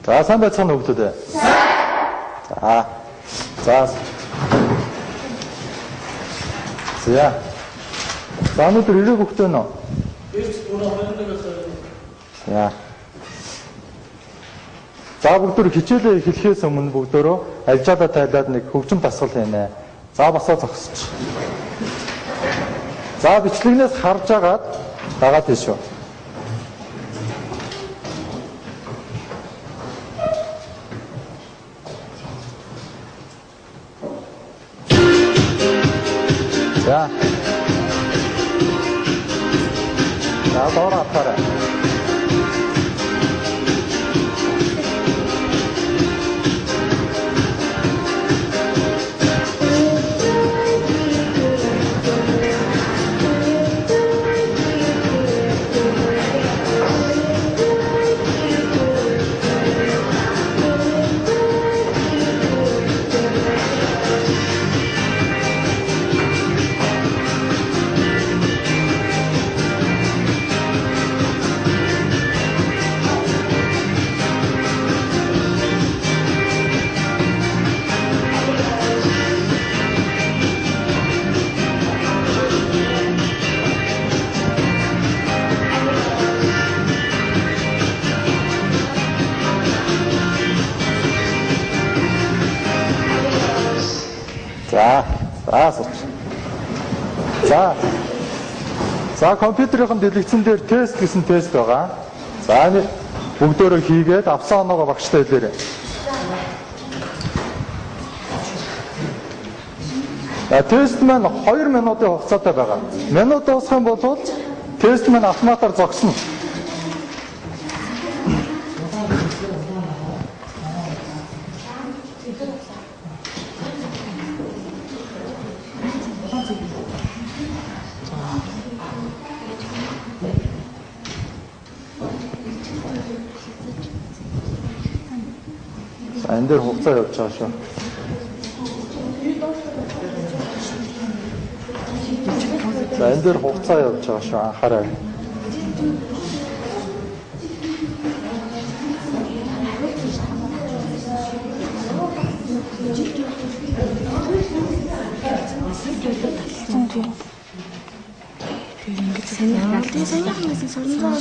За, сайн байцгаана уу бүгдээ. За. За. За. За, өнөөдөр ирэх хөхтэй нөө. За. За, бүгдөө хичээлээ эхлэхээс өмнө бүгдөө альжаалаа тайлаад нэг хөгжим дасгал хийнэ. За, басаа зогсож. За, бичлэгнээс харж агаад дагаад тийш шүү. За. За, доор атаарай. За, за. За, компьютерийн дэлгэцэн дээр тест гэсэн тест байгаа. За, бүгдөө хийгээд авсан оноогоо багштай хэлээрэй. За, тест маань 2 минутын хугацаатай байгаа. Минут дуусах юм бол тест маань автоматар зогсно. За, энэ дээр хугацаа явж байгаа шүү. За, энэ дээр хугацаа явж байгаа шүү. Анхаарай.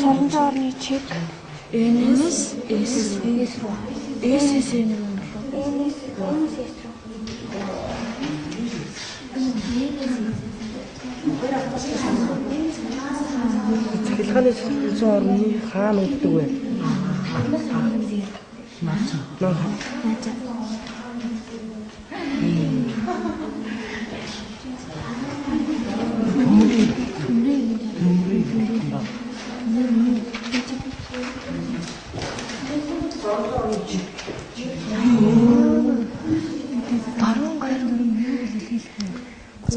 Соромжоорны чиг Энэс цахилгааны соромжоо орны хаана өгдөг вэ? Наа.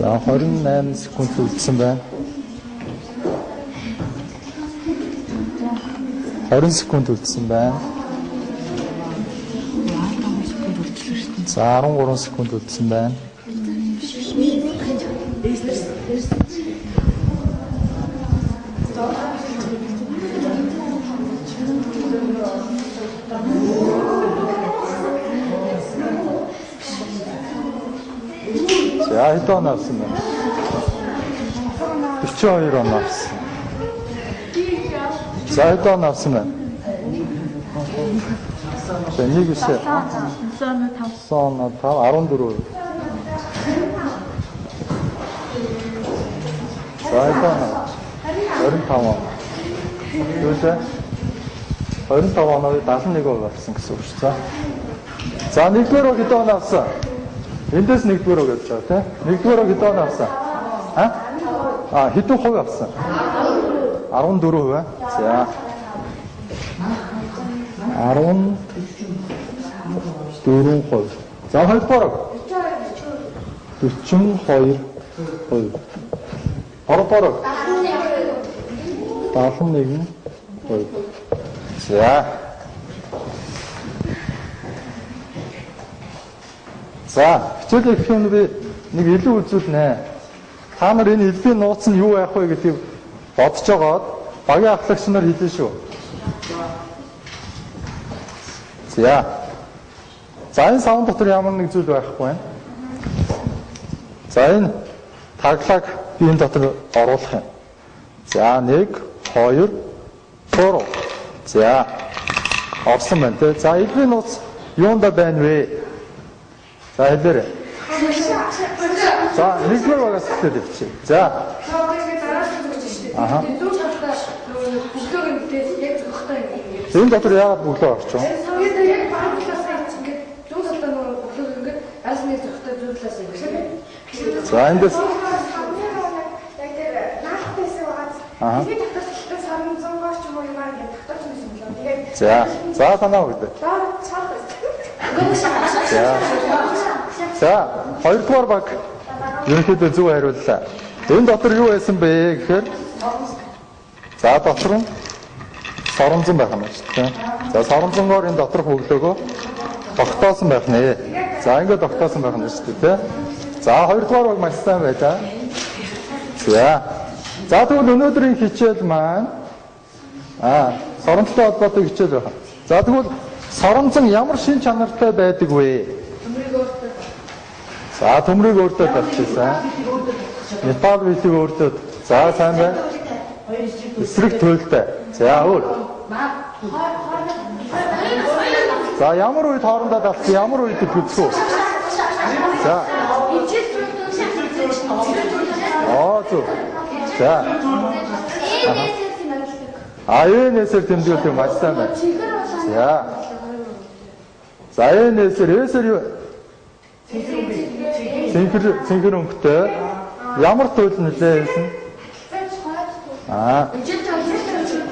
За, 28 секунд үлдсэн байна. 20 секунд үлдсэн байна. За, 13 секунд үлдсэн байна. За, хэдэн он авсан бэ? 42 он авсан. За, хэдэн он авсан бэ? За, нэг үсэ. 5 14. За, хэдэн он? 25 он. Юусаа? 25 оноо 71% авсан гэсэн үг шүү. За, нэгдүгээр хэдэн он авсан? Эндээс нэгдүгээр гэж байгаа тийм. Нэгдүгээр хэдэн он авсан? Хэдэн хувь авсан? 14%. За. 14%. За, хоёрдугаар 42%. Гуравдугаар 71%. За. За, хичээлээ гэх юм би нэг илүү үзүүлнэ. Та нар энэ элбийн нууц нь юу байх вэ гэдгийг бодож байгаад багийн ахлагч нар хэлсэн шүү. За. За энэ савн дотор ямар нэг зүйл байхгүй байна. За энэ таглаг биеийн дотор оруулах юм. За 1 2 3. За орсон байна те. За эдний нууц юунда байна вэ? За хэлээрэй. За нэгдүгээр багаас эхлээд явчих. За. Аха. Энэ дотор яагаад бүглөө орчих вэ? Яг багтлаасаа ингээд зүүн талдаа нөгөө бүглөө ингээд аль нэг зөвхөн зүүн талаас ингээд. За эндээс яг тэр наахтайсаа байгаа. Тэгээд татах хэлтэй сарын 100 гооч юм уу юмар ингээд татах юм шиг л. Тэгээд за танаа өгдөө. За хоёрдугаар баг ерөнхийдөө зөв хариуллаа. Энэ дотор юу байсан бэ гэхээр за дотор нь соромзон байх юм шүү дээ. За соромзонгоор энэ доторх өглөөгөө тогтоосон байх нэ. За ингээд тогтоосон байх нь шүү дээ. За хоёрдугаар баг маш сайн байлаа. За тэгвэл өнөөдрийн хичээл маань соромжтой холбоотой хичээл байна. За тэгвэл соромзон ямар шин чанартай байдаг вэ? За төмрийг өөртөө тавьчихсан. Металл битийг өөртөө. За сайн байна. Эсрэг туйлтай. За өөр. За ямар үед хоорондоо давсан, ямар үед гүцхүү. За. Зүг. За. Энэсээр тэмдэглэх юм маш сайн байна. За энэсээр юу? Цэнхэр өнгөтэй. Ямар туйл нэлээсэн?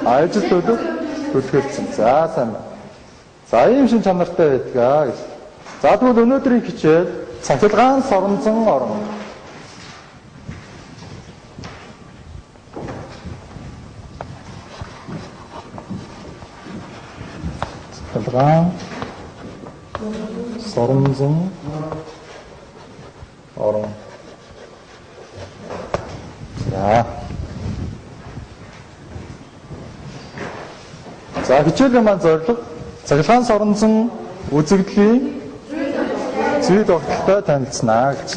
Ажил төлөвлөсөн. За сайн байна. За ийм шин чанартай байдгаа гэж. За тэгвэл өнөөдрийн хичээл цахилгаан соромзон орон. Цахилгаан соромзон орон. За хичээлийн маань зорилго цахилгаан соромзон үзэгдлийн зүй тогтолтой танилцнаа гэж.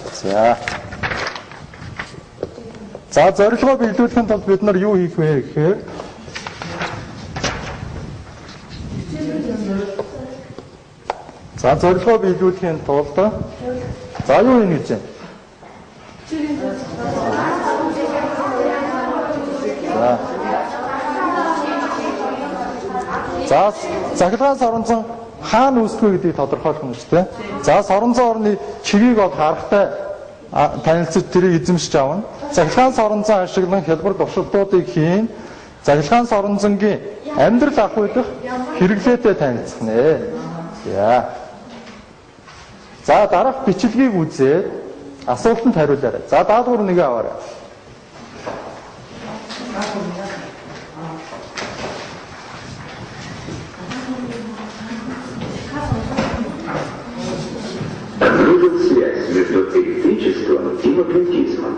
За зорилгоо биелүүлэхийн тулд бид нар юу хийх вэ гэхээр зорилгоо биелүүлэхийн тулд юу хийнэ гэж байна? За цахилгаан соромзон хаана үүсэх гэдгийг тодорхойлох юм шүү дээ. За соромзон орны чигийг бол харахтай танилцж тэрийг эзэмшиж авна. Цахилгаан соромзон ашиглан хялбар туршилтуудыг хийн. Цахилгаан соромзонгийн амьдрал ах уйдах хэрэглээтэй танилцах нэ. За дараах бичлэгийг үзээд асуултанд хариулаарай. За даалгавар нэгэ аваарай. Обнаружил связь между электричеством и магнетизмом.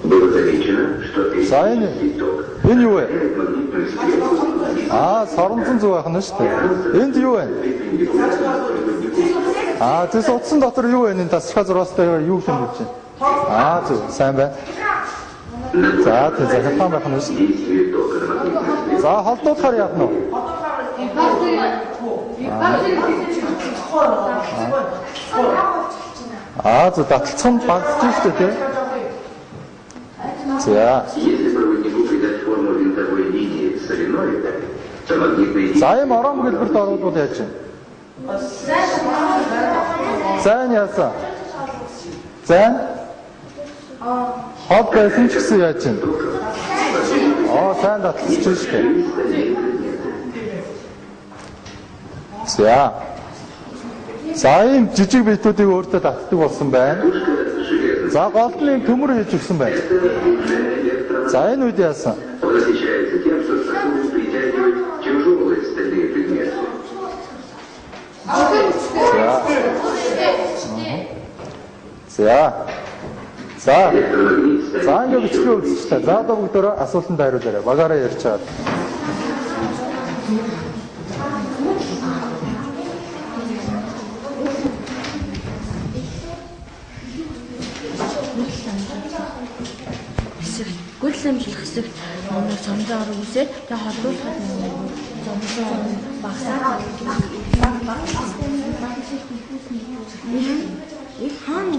Было замечено, что электрический ток определяет магнитную стрелку. Соромзон зүг байх нь шүү дээ. Энд юу байна? Тэс утсан дотор юу байна? Энэ тасархай зураастай юу юм гэж байна? Зүг сайн байна. За тийм захиалгаан байх нь шүү дээ. За холдуулахаар яах нь вэ? Зүг таталцсан багтчих шүү дээ. Если проводнику придать форму винтовой линии соленоида, то магнитные За юм орон хэлбэрт оруулбал яаж вэ? Зайн яасан? Зайн? Хол байсан ч гэсэн яаж вэ? Сайн таталцчих шүү дээ. За ийм жижиг биетүүдийг өөртөө татдаг болсон байна. За голд нь төмөр хийж өгсөн байна. За энэ үед яасан? он отличается тем, что способен притягивать тяжелые стальные предметы. Ингээд бичлэгээ үзчихлээ. За одоо бүгдөө асуултанд хариулаарай. Багаараа ярьж чаад. гүйцэл амжилт хэсэг соромжоо орон үсээр тэг холбуулахад соромжоо багсаа их хаана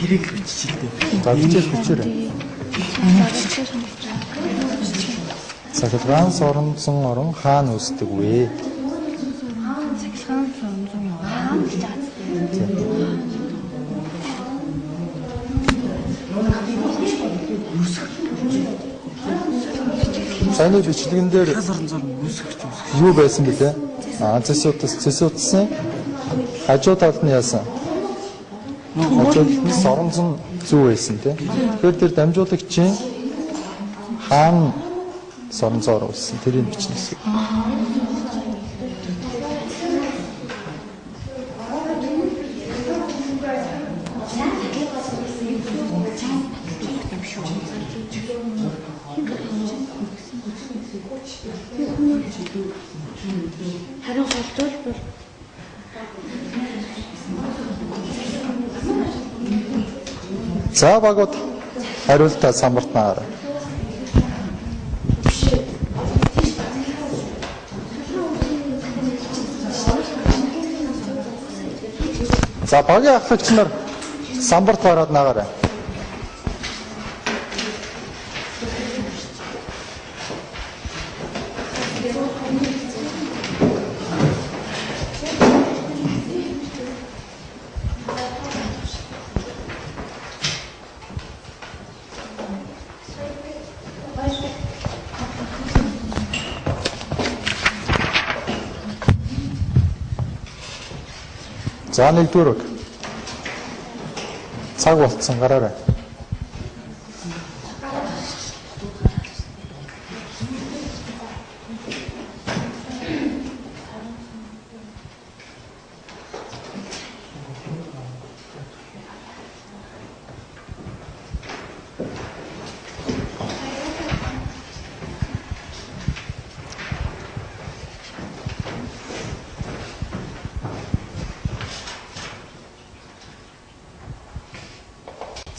Тэрийг биччихлээ. За бичээрэй. Цахилгаан соромзон орон хаана үүсдэг вэ? цахилгаан соромжоо хаана гэж Саяны бичлэгэн дээр юу байсан бэлээ? Цэсүүдсэн хажуу талд нь яасан? Хажууд нь соромзон зүү байсан тийм. Тэгэхээр тэр дамжуулагчийн хаана соромзоор үүссэн тэрийг бичнэ гэсэн. харин холдуулбал За багууд хариултаа самбартнаар. За багийн ахлагч нар самбарт гараад наагаарай. За нэгдүгээр үг. Цаг болцсон гараарай.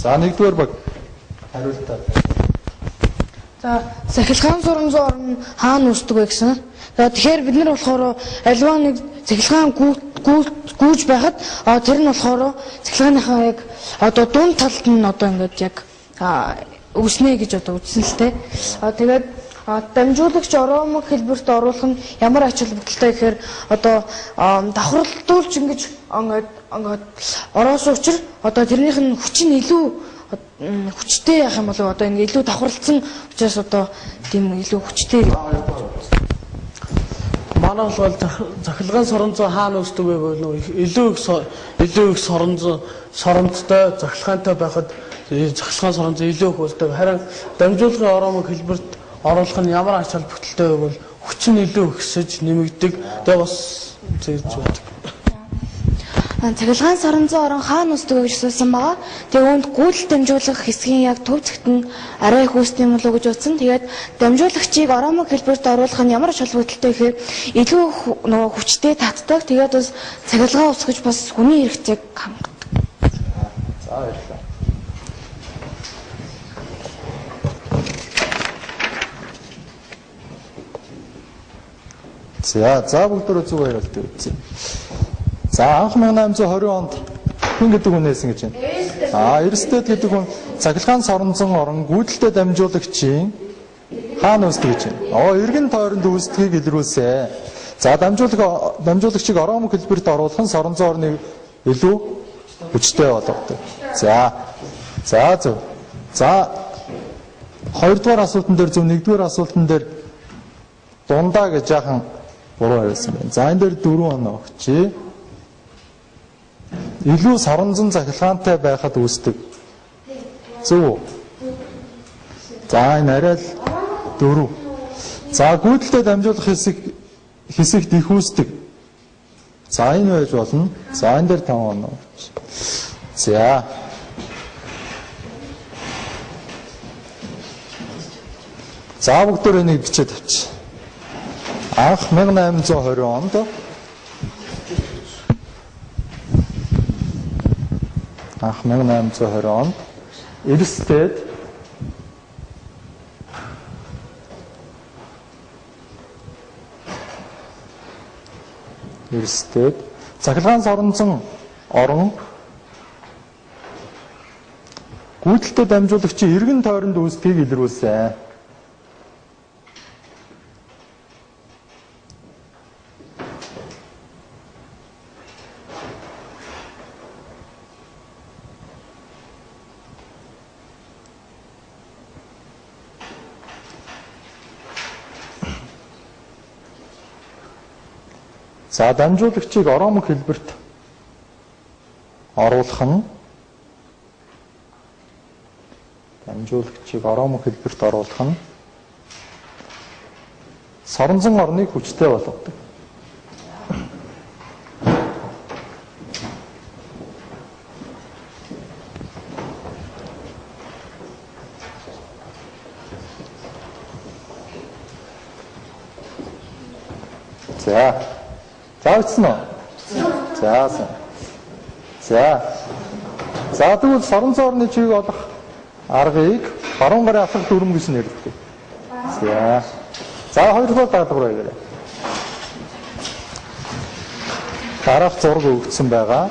За нэгдүгээр баг хариултаа. За цахилгаан соромжоо орн хаана үүсдэг вэ гэсэн. За тэгэхээр бид нар болохоор альва нэг цахилгаан гүйж байхад тэр нь болохоор цахилгааныхаа яг одоо дунд талд нь одоо ингээд яг үүснэ гэж одоо үзсэн л дээ. Тэгээд дамжуулагч оромог хэлбэрт оруулах нь ямар ач холбогдолтой гэхээр одоо давхарлуулж ингэж ингээд ороосон учраас одоо тэрнийх нь хүч нь илүү хүчтэй яах юм бол одоо ингэ илүү давхарлцсан учраас одоо тийм илүү хүчтэй. Манай бол цахилгаан соромзоо хаана үүсдэг вэ гэвэл илүү их соромжтой цахилгаантай байхад цахилгаан соромзоо илүү их үүсдэг. Харин дамжуулгын оромог хэлбэрт оруулах нь ямар ач холбогдолтой вэ гэвэл хүч нь илүү ихсэж нэмэгдэг. Тэгээ бас зэрэг байдаг. Цахилгаан соромзоо орон хаана үүсдэг вэ гэж асуусан байгаа. Тэгээ үүнд гүйцэл дамжуулах хэсгийн яг төв зэгт нь арай их үүсдэг юм болов уу гэж утсан. Тэгээд дамжуулагчийг оромог хэлбэрт оруулах нь ямар ач холбогдолтой гэхээр илүү нөгөө хүчтэй татдаг. Тэгээд бас цахилгаан усгаж бас хүний хэрэгцээг хангадаг. За баярлалаа. За бүгдөө зүг хариулт өгье. За анх 1820 онд хүн гэдэг хүн нээсэн гэж байна. Эрстэд гэдэг хүн цахилгаан соромзон орон гүйдэлтэй дамжуулагчийн хаана үүсдэг гэж байна. Эргэн тойронд үүсдгийг илрүүлсэн. За дамжуулагчийг оромог хэлбэрт оруулах нь соромзон орныг илүү хүчтэй болгодог. За зөв. За хоёрдугаар асуултан дээр зөв, нэгдүгээр асуултан дээр дундаа гэж яахан буруу хариулсан байна. За энэ дээр 4 оноо өгчээ. Илүү соромзон цахилгаантай байхад үүсдэг. Зөв. За энэ арай л 4. За гүйдэлтэй дамжуулах хэсэгт их үүсдэг. За энэ байж болно. За энэ дээр 5 оноо. За За бүгдөө энийг бичээд авчих. Анх 1820 онд Эрстэд цахилгаан соронзон орон гүйцэлтэй дамжуулагчийн эргэн тойронд үүсдгийг илрүүлсэн. За дамжуулагчийг оромог хэлбэрт оруулах нь соронзон орныг хүчтэй болгодог. За үтсэн үү? За тэгвэл соронзон орны чийг олох аргыг баруун гарын асар дүрм гэж нэрлэдэг. За хоёрдугаар даалгавар хийгээрэй. Дараах зураг өгсөн байгаа.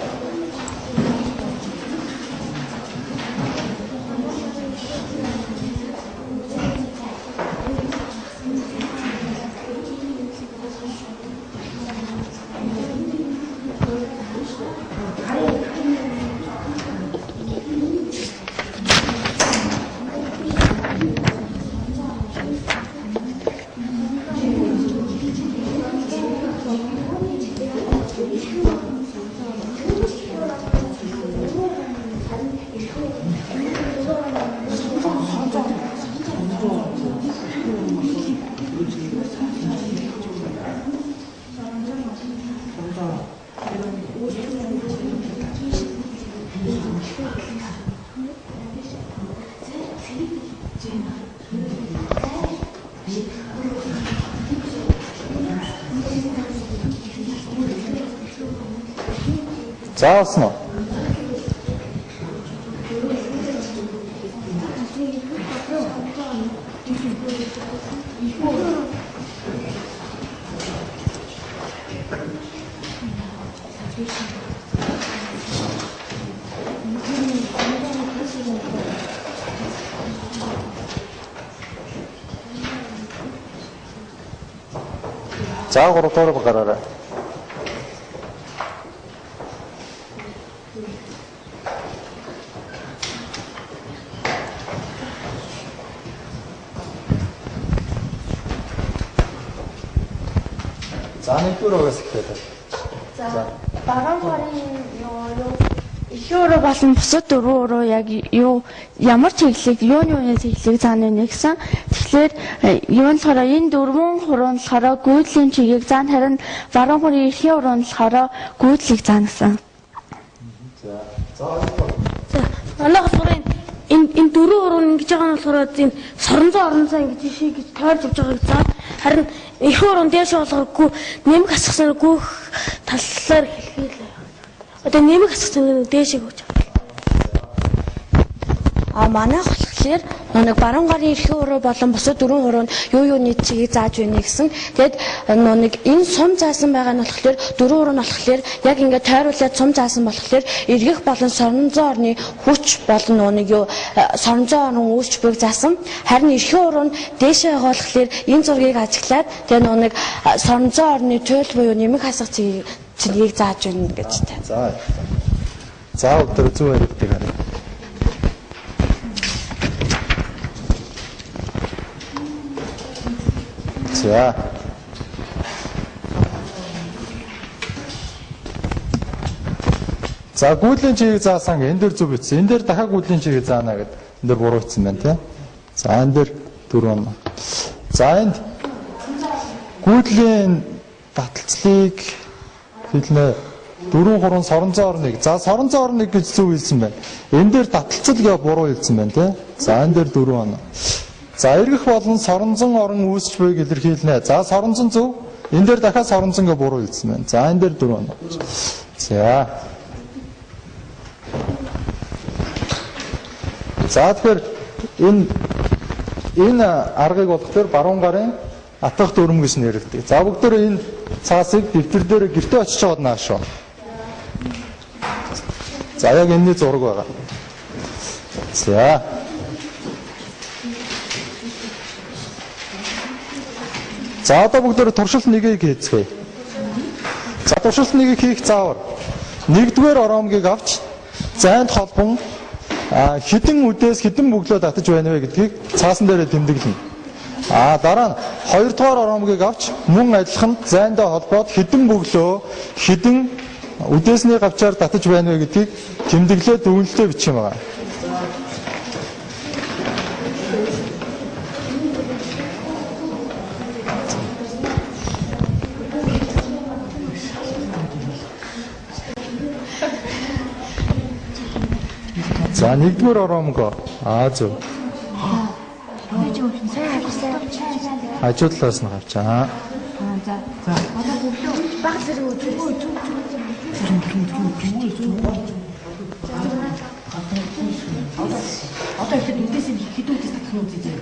За олсон уу? За 3 дугаар гараарай. За нэгдүгээрээс эхлэв. За баруун гарын эхлөөрөө болон бусад дөрвөөрөө яг юу ямар чиглэлийг юуны чиглэлийг заана вэ гэсэн. Тэгэхээр юу болохоор энэ дөрвөн хуруу болохоор гүйдлийн чигийг заана, харин баруун гарын эрхийн хуруу болохоор гүйдлийг заана гэсэн. За Манайх болохоор энэ дөрвөн хуруу ингэж байгаа нь болохоор энэ соронзон орнцоо ингэж ишээ гэж тойрж авч байгааг заа. Харин их хуруу дээш болохгүй нэмэг асгасан гүөх таллаар хэлхийлээ. Одоо нэмэг асгасан дээшээ өгч байгаа. Манайх болохоор нэг баруун гарын эрхийн хуруу болон бусад дөрвөн хуруу нь юуны чигийг зааж байна гэсэн. Тэгэд нэг энэ сум заасан байгаа нь болохоор дөрвөн хуруу нь болохоор яг ингээд тойруулаад сум заасан болохоор эргэх болон соронзон орны хүч болон нэг юу соронзон орн үүсч буйг заасан. Харин эрхийн хуруу нь дээшээ байгаа болохоор энэ зургийг ажиглаад тэгээ нэг соронзон орны туйл буюу нэмэг хасах чигийг зааж байна гэж тань. За өдөр зүү хэрэгтэй гараа. За гүйдлийн чигийг заасан энэ дээр зүг бичсэн. Энэ дээр дахиад гүйдлийн чигийг заана гэдэг. Энэ дээр буруу бичсэн байна тийм. За энэ дээр 4. За энд гүйдлийн таталцлыг хэлнэ 4 3 соронзон орныг. За соронзон орныг гэж зүг хэлсэн байна. Энэ дээр таталцал гээ буруу хэлсэн байна тийм. За энэ дээр 4. За эргэх болон соронзон орон үүсч буйг илэрхийлнэ. За соронзон зөв. Энэ дээр дахиад соронзонго буруу хэлсэн байна. За энэ дээр 4 оноо. За. За тэгэхээр энэ аргыг болохоор баруун гарын атгах дүрм гэж нэрэлдэг. За бүгдөө энэ цаасыг дэвтэр дээр гэртээ очиж аваад наашаа. За яг энэний зураг байгаа. За. За одоо бүгдөө туршилт нэгийг хийцгээе. За туршилт нэгийг хийх заавар. Нэгдүгээр оромгийг авч зайд холбон хідэн үдээс хідэн бөглөө татаж байна вэ гэдгийг цаасан дээрээ тэмдэглэнэ. Дараа нь хоёрдугаар оромгийг авч мөн адилхан зайндаа холбоод хідэн бөглөө хідэн үдээсний гавчаар татаж байна вэ гэдгийг тэмдэглээд дүгнэлтээ бичих юм байна. За нэгдүгээр оромго зөв. Хажуудлаас нь авчаа. За. Одоо бүгд баг зэрэг үзүү. Одоо ихэд үдээс хэд үдээс татах нь үзье.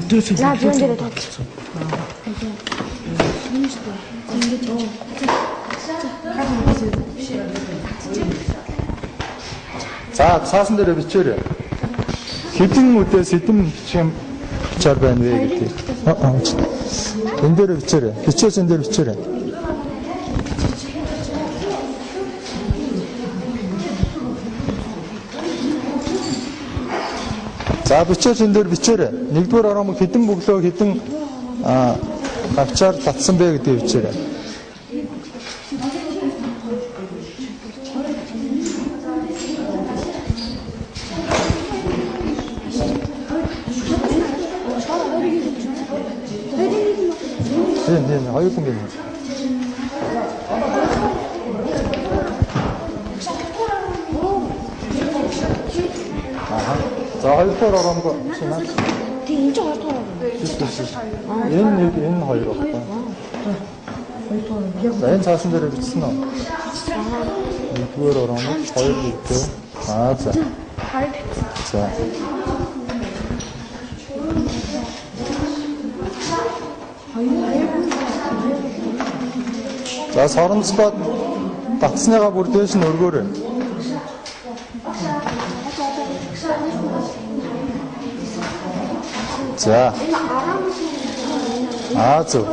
Үдээс лавын дээр татчихсан. За цаасан дээр бичээрэй. Хэдэн үдээс хэдэн бичим чар байна вэ гэдэг. Энэ дээр бичээрэй. Бичээс энэ дээр бичээрэй. За бичээс энэ дээр бичээрэй. Нэгдүгээр оромог хэдэн бөглөө хэдэн гавчаар татсан бэ гэдгийг бичээрэй. 네, хоёр хүн гэнэ. За хоёрдугаар оромго шинэ. Тийм энэ хоёрдугаар. Энэ хоёр байна. За энэ цаасан дээр бичсэн үү? Нэгдүгээр оромго хоёр гэдэг. За. За. За соронцгоод татсныгаа бүр дээш нь өргөөрэй. За. Зөв.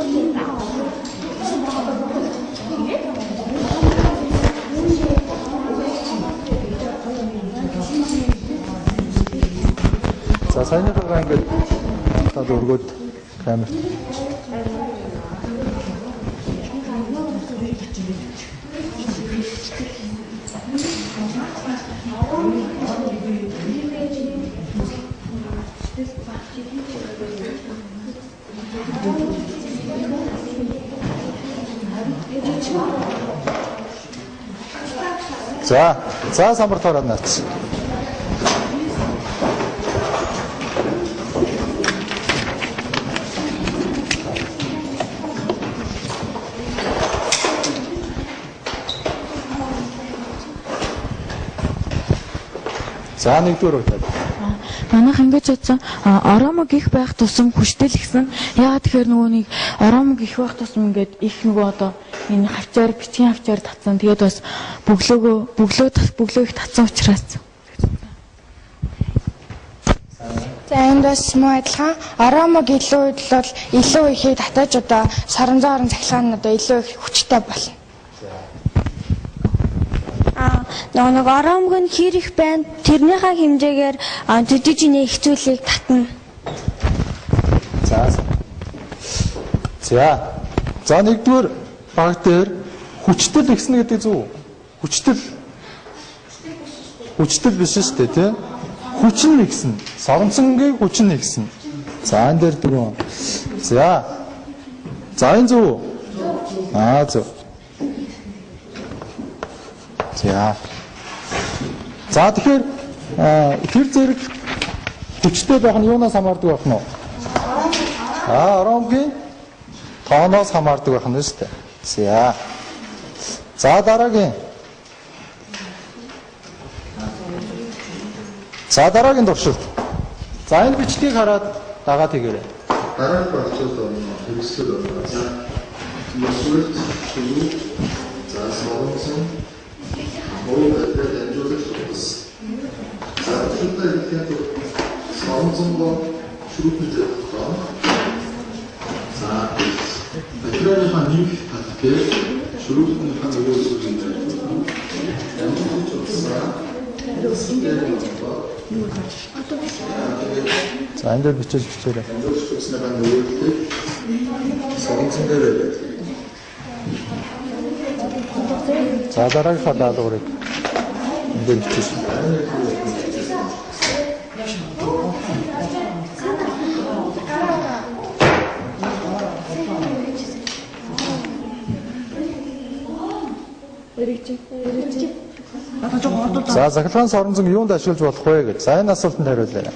За саяныхаа ингээд таад өргөөд камерт. За самбар тараад наац. За нэгдүгээр удаа. Манайх ингэж бодсон оромог их байх тусам хүчтэй л гэсэн. Яагаад тэгэхээр нөгөө нэг оромог их байх тусам ингээд их нөгөө одоо энэ хавчаар бичгийн хавчаар татсан. Тэгээд бас бөглөө их татсан учраас. За энд бас муу адилхан оромог илүү үед бол илүү ихийг татаж одоо соронзон орон цахилгаан нь одоо илүү их хүчтэй болно. Нэг оромог нь хэр их байна? Тэрнийхээ хэмжээгээр жижигний их зүйлийг татна. За нэгдүгээр баг дээр хүчтэй ихсэн гэдэг зөв. Хүчтэй биш шүү дээ, тий? Хүч нь ихсэн. Соронцонгийн хүч нь ихсэн. За энэ дээр дөрөв. За энэ зөв. Зөв. За тэгэхээр тэр зэрэг Хүчтэй байх нь юунаас хамаардаг байх нь вэ? Оромгийн тооноос хамаардаг байх нь шүү дээ. За дараагийн. За дараагийн туршилт. За энэ бичлэгийг хараад дагаад хийгээрэй. Дараах багцууд хэрэгсэл байна. За ёсвол шүрүү за соронсон мөрөд дамжуулах хүмүүс. За шүрүүтэй ихэд соронсон шүрүүтэй байна. За материалын нэг татдаг шүрүүтний хан өгөөсөж байна. За энэ дээр бичээрэй. За дараагийнхаа даалгаврыг энэ дээр бичиж. За захиргаан соронзон юунд ашиглаж болох вэ гэж. За энэ асуултанд хариулъя.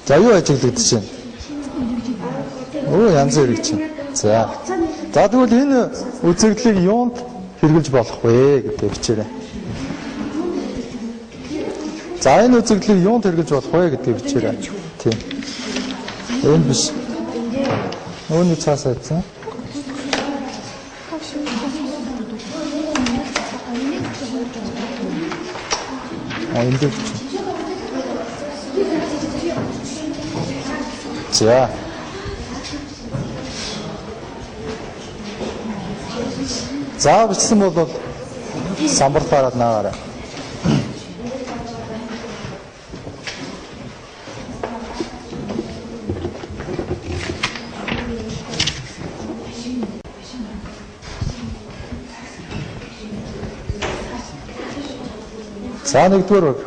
За юу ажиглагдаж байна? Янз бүрийн чинь. За тэгвэл энэ үзэгдлийг юунд хэрэгжилж болох вэ гэдэг бичээрэй. За энэ үзэгдлийг юунд хэрэгжилж болох вэ гэдэг бичээрэй. Тийм. Энэ биш. Үүний цаасаа ийцэн. Энэ дээр. За. За бичсэн бол самбартаараа наагаарай. За нэгдүгээр үг.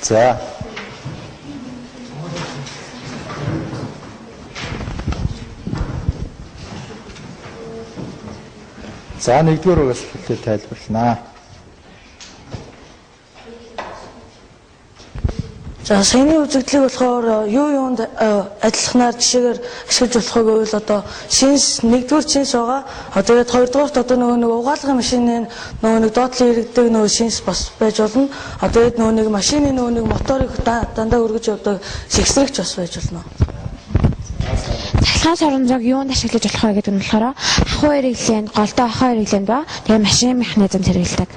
За. За нэгдүгээр үгээс хэлээ тайлбарлана. За саяны үзэгдлийг болохоор юу юунд ажиллахнаар жишээгээр ашиглаж болохыг бол одоо шинс нэгдүгээр шинс байгаа. Тэгээд хоёрдугаарт одоо нөгөө угаалгын машины нөгөө доотлон иргэдэг нөгөө шинс бас байж болно. Тэгээд нөгөө машины нөгөө моторыг дандаа өргөж явдаг сэгсрэгч бас байж болно. Захиргаан соронзоог юунд ашиглаж болох вэ гэдэг нь болохоор ахуй хэрэглээнд, голдоо ахуй хэрэглээнд ба тэгээд машин механизм хэрэглэдэг.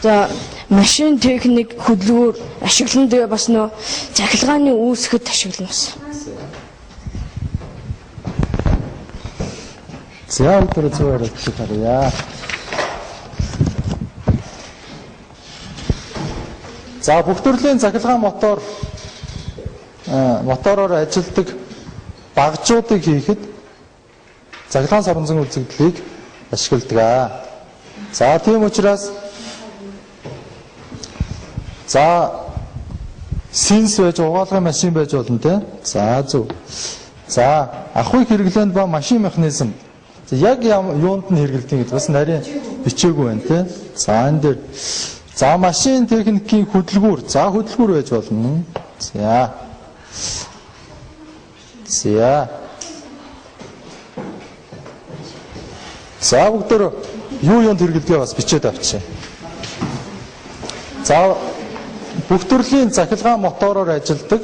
За машин техник хөдөлгөөр ашиглан дээр бас нөө захиргааны үүсгэд ашиглана бас. За өдөр зүгээр хэлэх харъя. За бүх төрлийн захиргаан мотороор ажилладаг багжуудыг хийхэд захиргаан соронзон үзэгдлийг ашигладаг. За тийм учраас за синс байж угаалгын машин байж болно те. За зөв. За ахуй хэрэглээнд ба машин механизм. Яг юунд нь хэрэглэдэг гэдэг бас нарийн бичээгүй байна те. За энэ дээр за машин техникийн хөдөлгүүр. За хөдөлгүүр байж болно. За. За бүгдөө юу юунд хэрэглэдгээ бас бичээд авчи. За бүх төрлийн захиргаан мотороор ажилладаг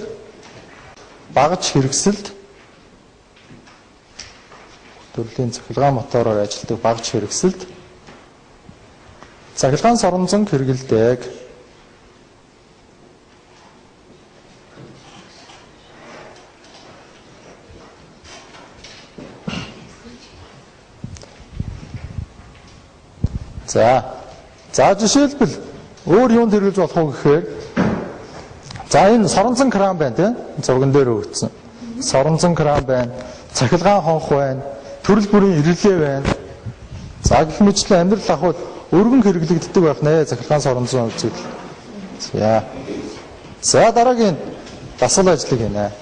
багаж хэрэгсэлд төрлийн цахилгаан мотороор ажилладаг багаж хэрэгсэлд цахилгаан соронзон хэрэгэлдэг. За жишээлбэл өөр юунд хэрэглэж болох вэ гэхээр за энэ соронзон кран байна тийм зурган дээр өгсөн. Соронзон кран байна, цахилгаан хонх байна, төрөл бүрийн ирэлээ байна. За гэх мэтлэн амьдрал ахуйд өргөн хэрэглэгддэг байх нэ цахилгаан соронзон үзэгдэл. За дараагийн дасгал ажлыг хийнэ.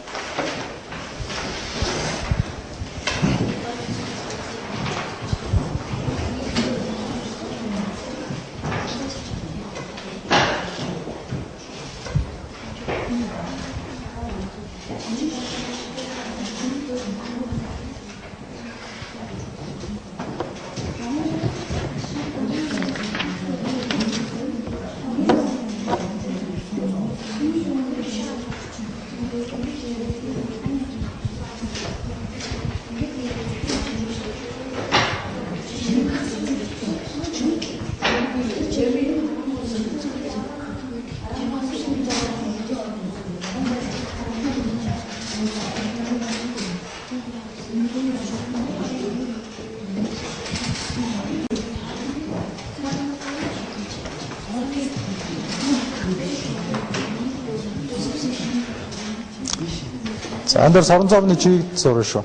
За энэ соронзоовны чигийг зурна шүү.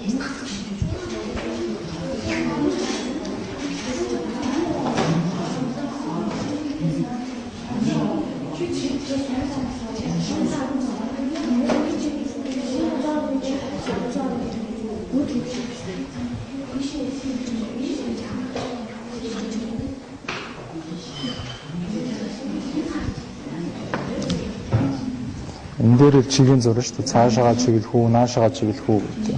Энэ дээр чигийн зурна шүү дээ. Цаашаага чиглэх үү, наашаага чиглэх үү гэдэг.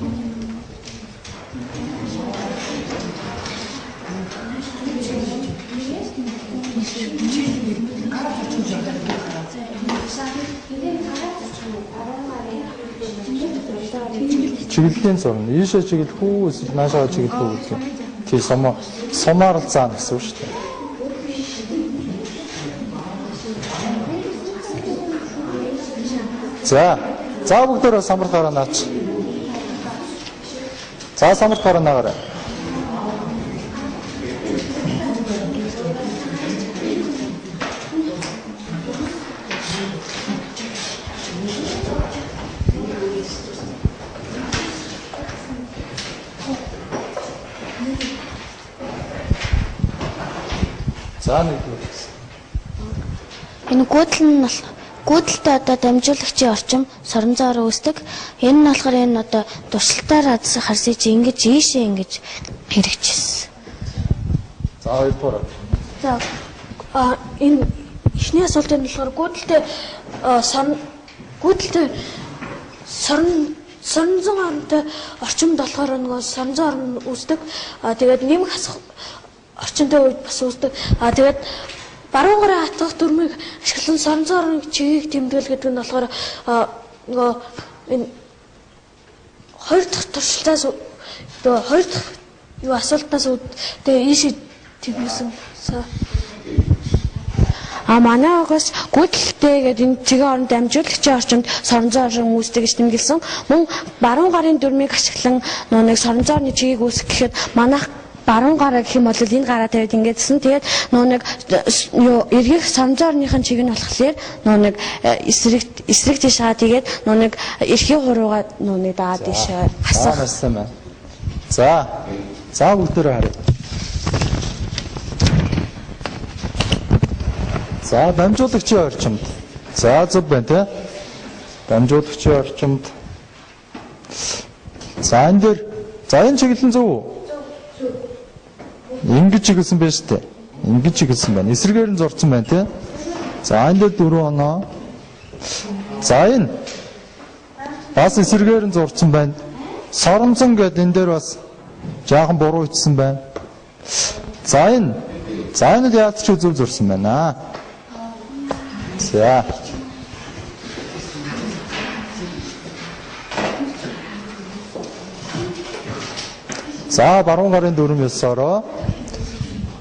Чиглэлийн зурна. Ийшээ чиглэх үү, эсвэл наашаага чиглэх үү гэдэг. Тийм сумаар л заана гэсэн үг шүү дээ. За бүгдээрээ самбартаараа наач. За самбартаараа наагаарай. За нэг. Энэ гүйдэлтэй одоо дамжуулагчийн орчим соронзоор үүсдэг. Энэ нь болохоор энэ одоо туршилтаар харсыг чи ингэж ийшээ ингэж хэрэгжижсэн. За хоёрдугаар. За энэ эхний асуултанд болохоор гүйдэлтэй соронзон оронтой орчимд болохоор нөгөө соронзон орон үүсдэг. Тэгээд нэмэх орчинтой үед бас үүсдэг. Тэгээд баруун гараа хатгах дүрмийг ашиглан соронзон орны чигийг тэмдэглэл гэдэг нь болохоор нөгөө энэ хоёр дахь туршилтаас хоёр дахь асуултаас тэгээ ийшээ тэмдэглэсэн. Манай угаас гүйдэлтэй гэдэг энэ чигийн оронд дамжуулагчийн орчимд соронзон орон үүсдэг гэж тэмдэглэсэн. Мөн баруун гарын дүрмийг ашиглан нөгөө нэг соронзон орны чигийг үүсгэх гэхэд манайх баруун гараа гэх юм бол энэ гараа тавиад ингэдсэн. Тэгээд нөгөө нэг эргэх соронзон орныхын чиг нь болохоор нөгөө нэг эсрэг тишаа тэгээд нөгөө нэг эрхийн хуруугаа нөгөө нэг даад тишаа хасах. За бүгдээрээ харъя. За дамжуулагчийн орчимд. За зөв байна те. Дамжуулагчийн орчимд. За энэ дээр энэ чиглэн зөв үү? Ингэж чиглэсэн байна шүү дээ. Ингэж чиглэсэн байна. Эсрэгээр нь зурцсан байна те. За энэ дээр 4 оноо. За энэ бас эсрэгээр нь зурцсан байна. Соронзон гэдэг энэ дээр бас жаахан буруу ичсэн байна. За энэ яац ч зөв зурсан байна. За За баруун гарын дүрм 9 ороо.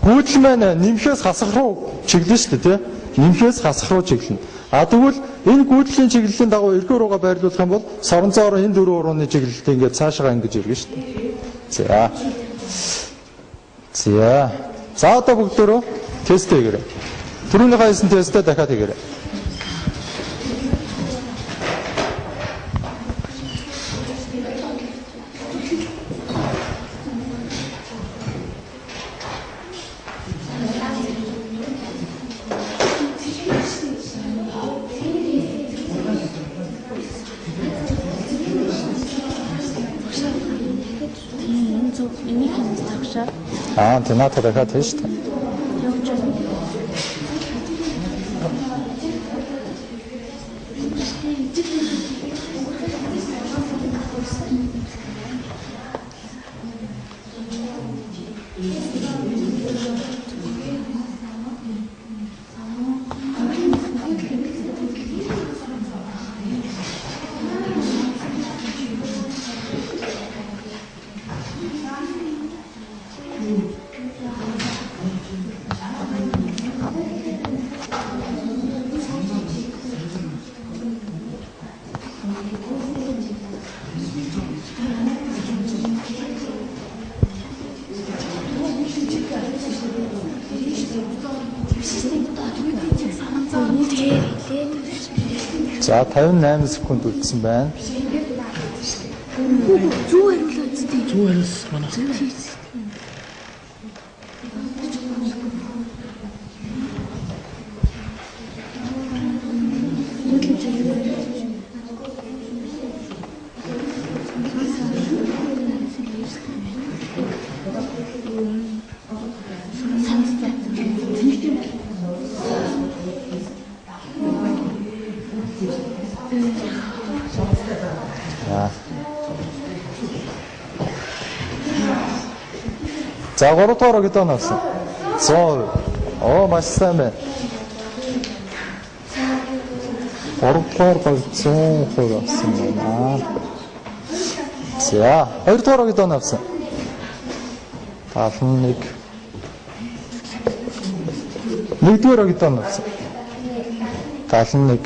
Гүйдэл маань нэмхээс хасах руу чиглэн шүү дээ, тий? Нэмхээс хасах руу чиглэнэ. А тэгвэл энэ гүйдлийн чиглэлийн дагуу эргүү руугаа байрлуулах юм бол соронзоор энэ дөрвөн урууны чиглэлтэй ингээд цаашаа ингэж иргэн шүү дээ. За. За одоо бүгдөө тест хийгээрэй. Түрүүнийхээ хийсэн тестээ дахиад хийгээрэй. Тэ наатаа дахиад хийн шүү дээ. За 58 секунд үлдсэн байна. Зүү хариулаад зү. Зүү хариулсан манай. За 3 дахь ороо гэдэг нь авсан. 100%. Оо маш сайн байна. 3 дахь ороо 100% авсан байна. За 2 дахь ороо гэдэг нь авсан. 71. 1 дахь ороо гэдэг нь авсан. 71.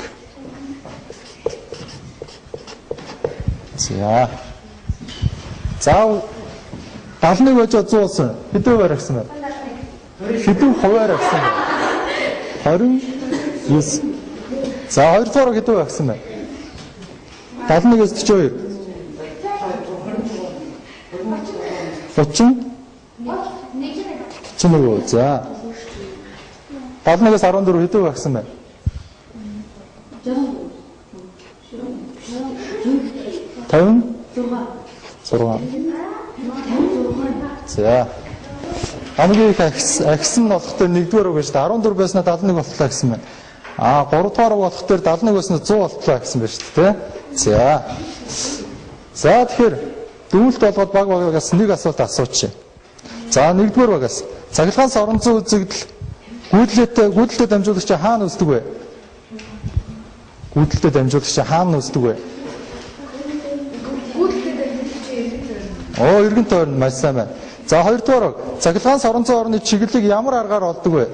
За 71 байж 100 болсон. Хэдэн хувиар агсан бэ? Хэдэн хувиар агсан бэ? 29. За 2 дахь ороо хэдэн хувиар агсан бэ? 71-ээс 42. 30. 31. За 71-ээс 14 хэдэн хувиар агсан бэ? 56. За. Хамгийн их агсан нь болохоор 1-р үг шүү дээ. 14 байснаа 71 болтлоо гэсэн байна. 3-р үг болохоор 71 байснаа 100 болтлоо гэсэн байна шүү дээ. За тэгэхээр дүүлт болгоод баг багаас нэг асуулт асуучих. За 1-р багаас цахилгаан соронзон үзэгдэл гүйдэлтэй дамжуулагч хаана үздэг вэ? Гүйдэлтэй дамжуулагч хаана үздэг вэ? Эргэн тойронд маш сайн байна. За 2-р цахилгаан соронзон орны чиглэлийг ямар аргаар олдог вэ?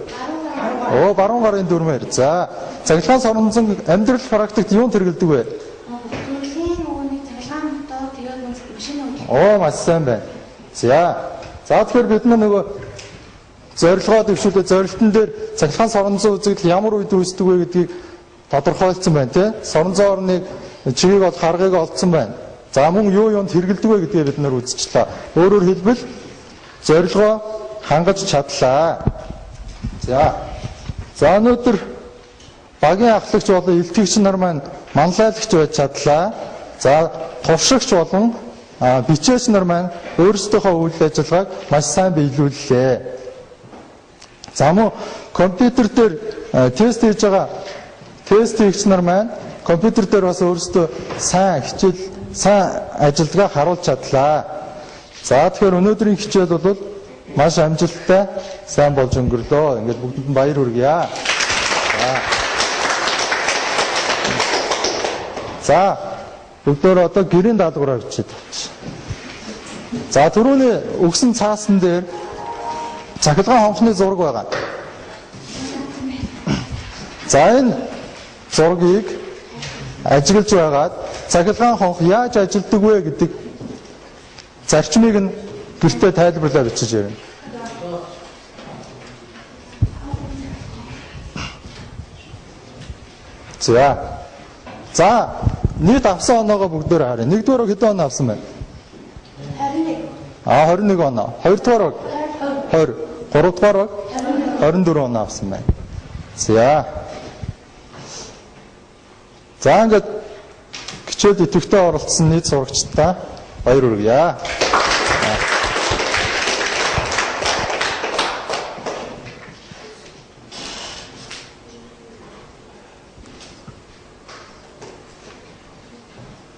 Баруун гарын дүрмээр. За цахилгаан соронзон амьдрал практикт юунд хэрэгэлдэг вэ? Маш сайн байна. За тэгэхээр бид нөгөө зорилгоо дэвшүүлээ. Зорилтын дээр цахилгаан соронзон үзэгдэл ямар үед үүсдэг вэ гэдгийг тодорхойлцсон байна, тий? Соронзон орны чигийг бол харгыг олдсон байна. За мөн юу юунд хэрэгэлдэг вэ гэдгээ бид нар үзчихлээ. Өөрөөр хэлбэл зорилгоо хангаж чадлаа. За өнөөдөр багийн ахлагч болон илтгэгч нар маань манлайлагч байж чадлаа. За туршигч болон бичээч нар маань өөрсдийнхөө үйл ажиллагааг маш сайн биелүүллээ. За мөн компьютер дээр тест хийж байгаа тест хийгч нар маань компьютер дээр бас өөрсдөө сайн ажилтгаа харуулж чадлаа. За тэгэхээр өнөөдрийн хичээл бол маш амжилттай сайн болж өнгөрлөө. Ингээд бүгдэнд нь баяр хүргье. За бүгдөө одоо гэрийн даалгавраа бичиж. За түрүүний өгсөн цаасан дээр цахилгаан хонхны зураг байгаа. За энэ зургийг ажиглаж байгаад цахилгаан хонх яаж ажилдаг вэ гэдэг зарчмыг нь гэртээ тайлбарлаад бичиж ярина. За нийт авсан оноогоо бүгдээр харъя. Нэгдүгээр хэдэн оноо авсан бэ? 21. 21 оноо. Хоёрдугаар 20. Гуравдугаар 24 оноо авсан байна. За ингээд хичээлд идэвхтэй оролцсон нийт сурагчдаа баяр хүргье.